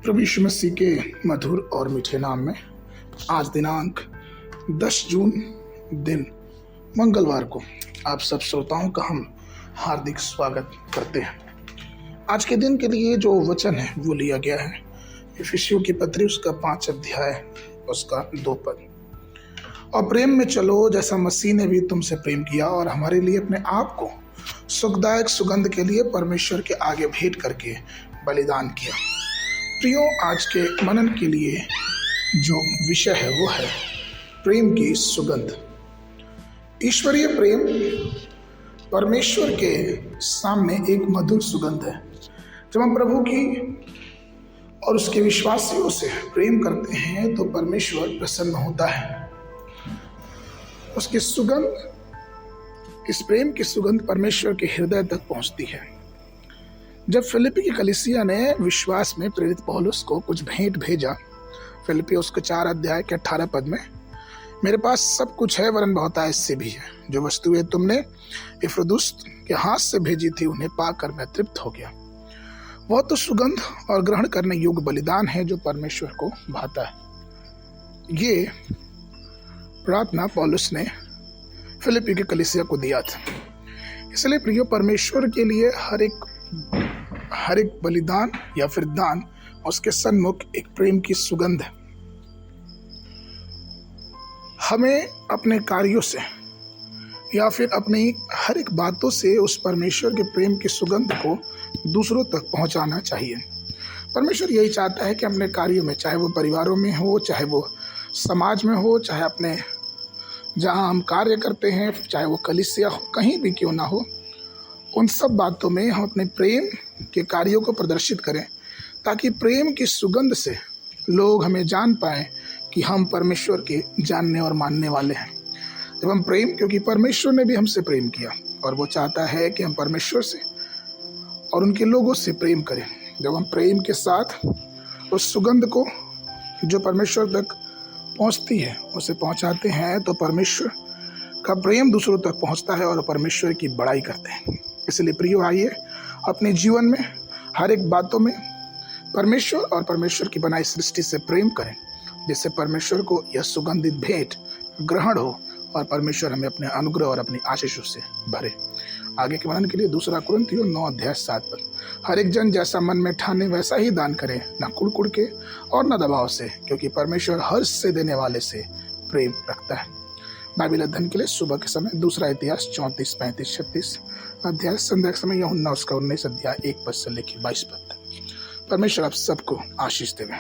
प्रभु यीशु मसीह के मधुर और मीठे नाम में आज दिनांक 10 जून दिन मंगलवार को आप सब श्रोताओं का हम हार्दिक स्वागत करते हैं। आज के दिन के लिए जो वचन है वो लिया गया है इफिसियों की पत्री उसका 5 अध्याय उसका 2 पद। और प्रेम में चलो जैसा मसीह ने भी तुमसे प्रेम किया और हमारे लिए अपने आप को सुखदायक सुगंध के लिए परमेश्वर के आगे भेंट करके बलिदान किया। प्रियो, आज के मनन के लिए जो विषय है वो है प्रेम की सुगंध। ईश्वरीय प्रेम परमेश्वर के सामने एक मधुर सुगंध है। जब हम प्रभु की और उसके विश्वासियों से प्रेम करते हैं तो परमेश्वर प्रसन्न होता है। उसकी सुगंध, इस प्रेम की सुगंध परमेश्वर के हृदय तक पहुंचती है। जब फिलिप्पी की कलीसिया ने विश्वास में प्रेरित पौलुस को कुछ भेंट भेजा, फिलिप्पी उसके 4 अध्याय के 18 पद में, मेरे पास सब कुछ है वरन बहुत इससे भी है। जो वस्तुएं तुमने इफ्रुदुस के हाथ से भेजी थी उन्हें पाकर मैं तृप्त हो गया। वह तो सुगंध और ग्रहण करने योग्य बलिदान है जो परमेश्वर को भाता है। ये प्रार्थना पौलुस ने फिलिप्पी की कलीसिया को दिया था। इसलिए प्रियो, परमेश्वर के लिए हर एक बलिदान या फिर दान उसके सन्मुख एक प्रेम की सुगंध है। हमें अपने कार्यों से या फिर अपनी हर एक बातों से उस परमेश्वर के प्रेम की सुगंध को दूसरों तक पहुंचाना चाहिए। परमेश्वर यही चाहता है कि अपने कार्यों में, चाहे वो परिवारों में हो, चाहे वो समाज में हो, चाहे अपने जहां हम कार्य करते हैं, चाहे वो कलीसिया हो, कहीं भी क्यों ना हो, उन सब बातों में हम अपने प्रेम के कार्यों को प्रदर्शित करें ताकि प्रेम की सुगंध से लोग हमें जान पाएं कि हम परमेश्वर के जानने और मानने वाले हैं। जब हम प्रेम, क्योंकि परमेश्वर ने भी हमसे प्रेम किया और वो चाहता है कि हम परमेश्वर से और उनके लोगों से प्रेम करें। जब हम प्रेम के साथ उस सुगंध को जो परमेश्वर तक पहुंचती है उसे पहुंचाते हैं तो परमेश्वर का प्रेम दूसरों तक पहुंचता है और परमेश्वर की बड़ाई करते हैं। इसलिए प्रियो, आइए अपने जीवन में हर एक बातों में परमेश्वर और परमेश्वर की बनाई सृष्टि से प्रेम करें, जिससे परमेश्वर को यह सुगंधित भेंट ग्रहण हो और परमेश्वर हमें अपने अनुग्रह और अपनी आशीषों से भरे। आगे के मनन के लिए 2 कुरिन्थियों 9 अध्याय 7 पद। हर एक जन जैसा मन में ठाने वैसा ही दान करे, न कुड़कुड़ के और न दबाव से, क्योंकि परमेश्वर हर्ष से देने वाले से प्रेम रखता है। बाइबल अध्ययन के लिए सुबह के समय 2 इतिहास 34, 35, 36 अध्याय, संध्या के समय यूहन्ना उसका 19 अध्याय 1 पद से लेकर 22 पद तक। परमेश्वर आप सबको आशीष देवे।